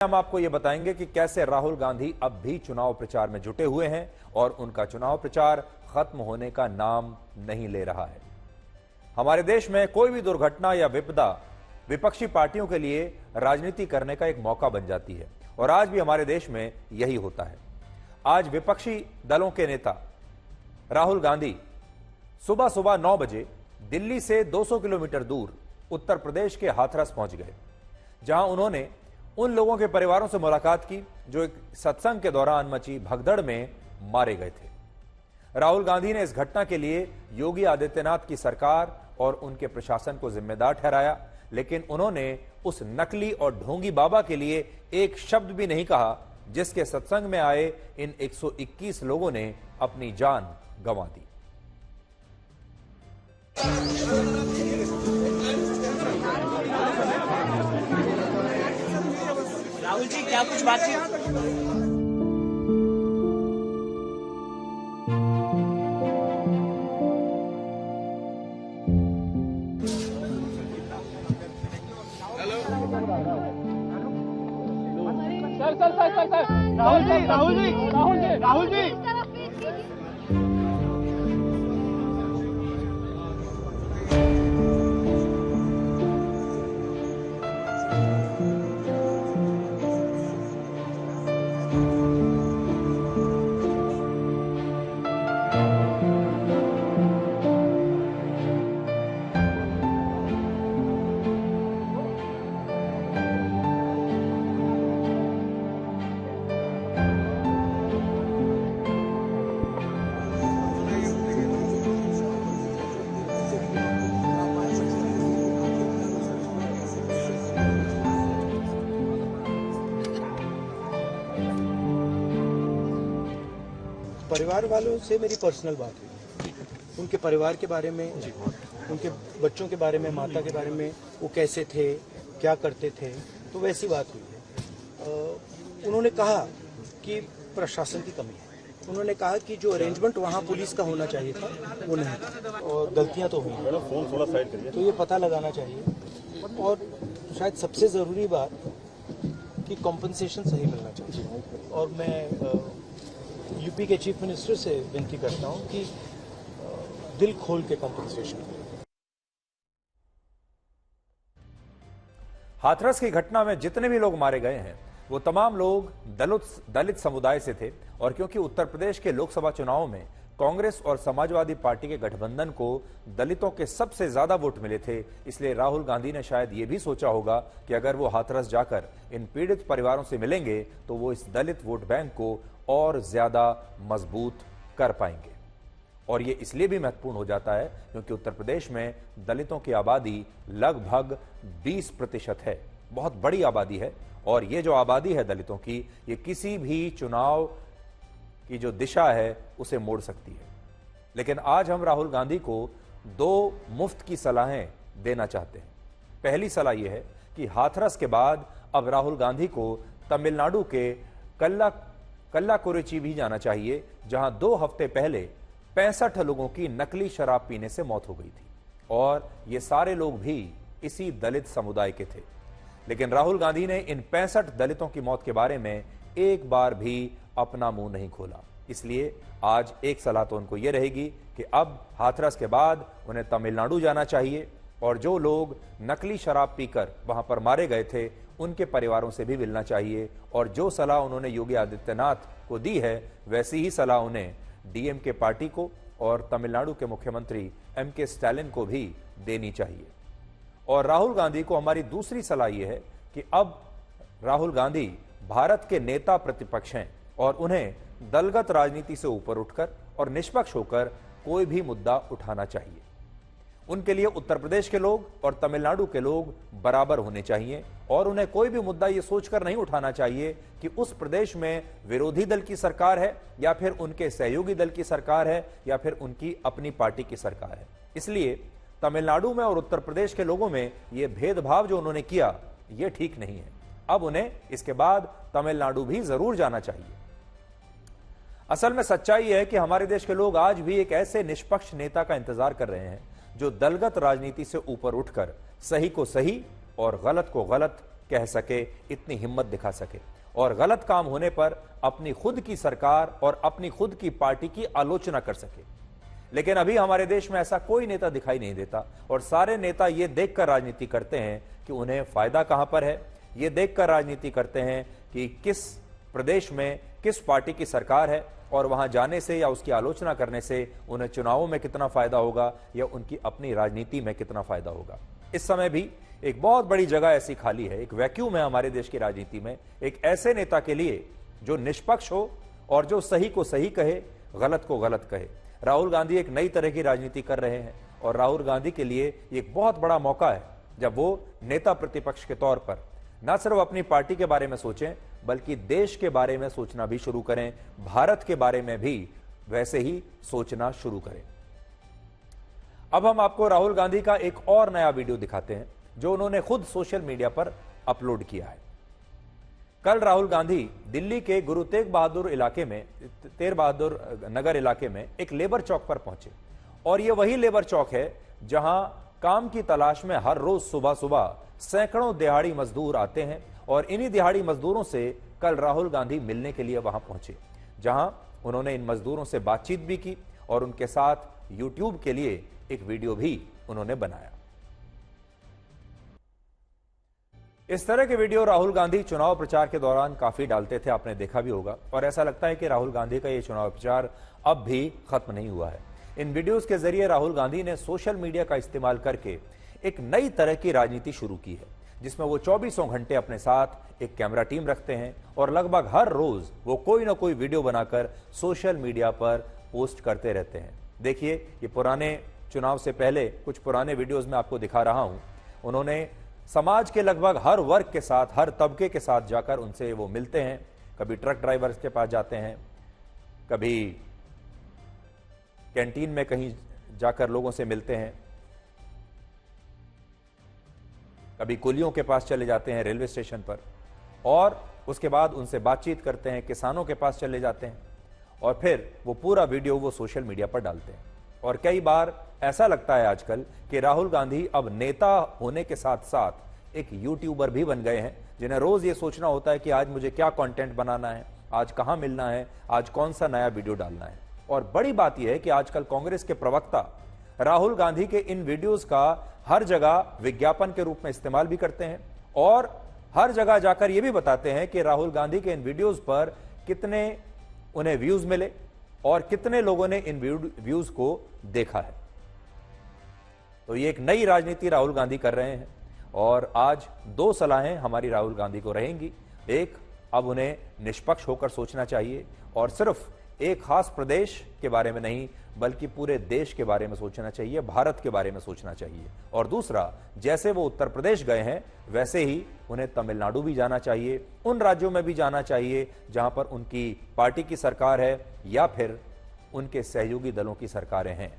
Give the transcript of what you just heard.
हम आपको यह बताएंगे कि कैसे राहुल गांधी अब भी चुनाव प्रचार में जुटे हुए हैं और उनका चुनाव प्रचार खत्म होने का नाम नहीं ले रहा है। हमारे देश में कोई भी दुर्घटना या विपदा विपक्षी पार्टियों के लिए राजनीति करने का एक मौका बन जाती है और आज भी हमारे देश में यही होता है। आज विपक्षी दलों के नेता राहुल गांधी सुबह सुबह 9 बजे दिल्ली से 200 किलोमीटर दूर उत्तर प्रदेश के हाथरस पहुंच गए, जहां उन्होंने उन लोगों के परिवारों से मुलाकात की जो एक सत्संग के दौरान मची भगदड़ में मारे गए थे। राहुल गांधी ने इस घटना के लिए योगी आदित्यनाथ की सरकार और उनके प्रशासन को जिम्मेदार ठहराया, लेकिन उन्होंने उस नकली और ढोंगी बाबा के लिए एक शब्द भी नहीं कहा जिसके सत्संग में आए इन 121 लोगों ने अपनी जान गंवा दी। राहुल जी, क्या कुछ बातचीत? सर राहुल जी परिवार वालों से मेरी पर्सनल बात हुई, उनके परिवार के बारे में, उनके बच्चों के बारे में, माता के बारे में, वो कैसे थे, क्या करते थे, तो वैसी बात हुई है। उन्होंने कहा कि प्रशासन की कमी है। उन्होंने कहा कि जो अरेंजमेंट वहाँ पुलिस का होना चाहिए था वो नहीं था और गलतियाँ तो हुई, तो ये पता लगाना चाहिए। और शायद सबसे ज़रूरी बात कि कॉम्पनसेशन सही मिलना चाहिए। और मैं यूपी के चीफ मिनिस्टर से विनती करता हूं कि दिल खोल के कॉम्पनसेशन करें। हाथरस की घटना में जितने भी लोग मारे गए हैं वो तमाम लोग दलित समुदाय से थे और क्योंकि उत्तर प्रदेश के लोकसभा चुनाव में कांग्रेस और समाजवादी पार्टी के गठबंधन को दलितों के सबसे ज्यादा वोट मिले थे, इसलिए राहुल गांधी ने शायद ये भी सोचा होगा कि अगर वो हाथरस जाकर इन पीड़ित परिवारों से मिलेंगे तो वो इस दलित वोट बैंक को और ज्यादा मजबूत कर पाएंगे। और ये इसलिए भी महत्वपूर्ण हो जाता है क्योंकि उत्तर प्रदेश में दलितों की आबादी लगभग 20% है, बहुत बड़ी आबादी है। और ये जो आबादी है दलितों की, ये किसी भी चुनाव की जो दिशा है उसे मोड़ सकती है। लेकिन आज हम राहुल गांधी को 2 मुफ्त की सलाहें देना चाहते हैं। पहली सलाह यह है कि हाथरस के बाद अब राहुल गांधी को तमिलनाडु के कल्लाकुरिची भी जाना चाहिए, जहां 2 हफ्ते पहले 65 लोगों की नकली शराब पीने से मौत हो गई थी और ये सारे लोग भी इसी दलित समुदाय के थे। लेकिन राहुल गांधी ने इन 65 दलितों की मौत के बारे में एक बार भी अपना मुंह नहीं खोला। इसलिए आज एक सलाह तो उनको यह रहेगी कि अब हाथरस के बाद उन्हें तमिलनाडु जाना चाहिए और जो लोग नकली शराब पीकर वहां पर मारे गए थे उनके परिवारों से भी मिलना चाहिए। और जो सलाह उन्होंने योगी आदित्यनाथ को दी है वैसी ही सलाह उन्हें डीएमके पार्टी को और तमिलनाडु के मुख्यमंत्री एमके स्टालिन को भी देनी चाहिए। और राहुल गांधी को हमारी दूसरी सलाह यह है कि अब राहुल गांधी भारत के नेता प्रतिपक्ष हैं और उन्हें दलगत राजनीति से ऊपर उठकर और निष्पक्ष होकर कोई भी मुद्दा उठाना चाहिए। उनके लिए उत्तर प्रदेश के लोग और तमिलनाडु के लोग बराबर होने चाहिए और उन्हें कोई भी मुद्दा यह सोचकर नहीं उठाना चाहिए कि उस प्रदेश में विरोधी दल की सरकार है या फिर उनके सहयोगी दल की सरकार है या फिर उनकी अपनी पार्टी की सरकार है। इसलिए तमिलनाडु में और उत्तर प्रदेश के लोगों में यह भेदभाव जो उन्होंने किया यह ठीक नहीं है। अब उन्हें इसके बाद तमिलनाडु भी जरूर जाना चाहिए। असल में सच्चाई है कि हमारे देश के लोग आज भी एक ऐसे निष्पक्ष नेता का इंतजार कर रहे हैं जो दलगत राजनीति से ऊपर उठकर सही को सही और गलत को गलत कह सके, इतनी हिम्मत दिखा सके और गलत काम होने पर अपनी खुद की सरकार और अपनी खुद की पार्टी की आलोचना कर सके। लेकिन अभी हमारे देश में ऐसा कोई नेता दिखाई नहीं देता और सारे नेता ये देखकर राजनीति करते हैं कि उन्हें फायदा कहां पर है, ये देखकर राजनीति करते हैं कि किस प्रदेश में किस पार्टी की सरकार है और वहां जाने से या उसकी आलोचना करने से उन्हें चुनावों में कितना फायदा होगा या उनकी अपनी राजनीति में कितना फायदा होगा। इस समय भी एक बहुत बड़ी जगह ऐसी खाली है, एक वैक्यूम है हमारे देश की राजनीति में, एक ऐसे नेता के लिए जो निष्पक्ष हो और जो सही को सही कहे, गलत को गलत कहे। राहुल गांधी एक नई तरह की राजनीति कर रहे हैं और राहुल गांधी के लिए एक बहुत बड़ा मौका है जब वो नेता प्रतिपक्ष के तौर पर न सिर्फ अपनी पार्टी के बारे में सोचें बल्कि देश के बारे में सोचना भी शुरू करें, भारत के बारे में भी वैसे ही सोचना शुरू करें। अब हम आपको राहुल गांधी का एक और नया वीडियो दिखाते हैं जो उन्होंने खुद सोशल मीडिया पर अपलोड किया है। कल राहुल गांधी दिल्ली के गुरु तेग बहादुर नगर इलाके में एक लेबर चौक पर पहुंचे और यह वही लेबर चौक है जहां काम की तलाश में हर रोज सुबह सुबह सैकड़ों दिहाड़ी मजदूर आते हैं और इन्हीं दिहाड़ी मजदूरों से कल राहुल गांधी मिलने के लिए वहां पहुंचे, जहां उन्होंने इन मजदूरों से बातचीत भी की और उनके साथ यूट्यूब के लिए एक वीडियो भी उन्होंने बनाया। इस तरह के वीडियो राहुल गांधी चुनाव प्रचार के दौरान काफी डालते थे, आपने देखा भी होगा और ऐसा लगता है कि राहुल गांधी का यह चुनाव प्रचार अब भी खत्म नहीं हुआ है। इन वीडियोस के जरिए राहुल गांधी ने सोशल मीडिया का इस्तेमाल करके एक नई तरह की राजनीति शुरू की है जिसमें वो 24 घंटे अपने साथ एक कैमरा टीम रखते हैं और लगभग हर रोज वो कोई ना कोई वीडियो बनाकर सोशल मीडिया पर पोस्ट करते रहते हैं। देखिए, ये पुराने चुनाव से पहले कुछ पुराने वीडियोस में आपको दिखा रहा हूं। उन्होंने समाज के लगभग हर वर्ग के साथ, हर तबके के साथ जाकर उनसे वो मिलते हैं। कभी ट्रक ड्राइवर्स के पास जाते हैं, कभी कैंटीन में कहीं जाकर लोगों से मिलते हैं, कभी कुलियों के पास चले जाते हैं रेलवे स्टेशन पर और उसके बाद उनसे बातचीत करते हैं, किसानों के पास चले जाते हैं और फिर वो पूरा वीडियो वो सोशल मीडिया पर डालते हैं। और कई बार ऐसा लगता है आजकल कि राहुल गांधी अब नेता होने के साथ साथ एक यूट्यूबर भी बन गए हैं, जिन्हें रोज ये सोचना होता है कि आज मुझे क्या कंटेंट बनाना है, आज कहां मिलना है, आज कौन सा नया वीडियो डालना है। और बड़ी बात यह है कि आजकल कांग्रेस के प्रवक्ता राहुल गांधी के इन वीडियोस का हर जगह विज्ञापन के रूप में इस्तेमाल भी करते हैं और हर जगह जाकर यह भी बताते हैं कि राहुल गांधी के इन वीडियोस पर कितने उन्हें व्यूज मिले और कितने लोगों ने इन व्यूज को देखा है। तो ये एक नई राजनीति राहुल गांधी कर रहे हैं और आज दो सलाहें हमारी राहुल गांधी को रहेंगी। एक, अब उन्हें निष्पक्ष होकर सोचना चाहिए और सिर्फ एक खास प्रदेश के बारे में नहीं बल्कि पूरे देश के बारे में सोचना चाहिए, भारत के बारे में सोचना चाहिए। और दूसरा, जैसे वो उत्तर प्रदेश गए हैं वैसे ही उन्हें तमिलनाडु भी जाना चाहिए, उन राज्यों में भी जाना चाहिए जहां पर उनकी पार्टी की सरकार है या फिर उनके सहयोगी दलों की सरकारें हैं।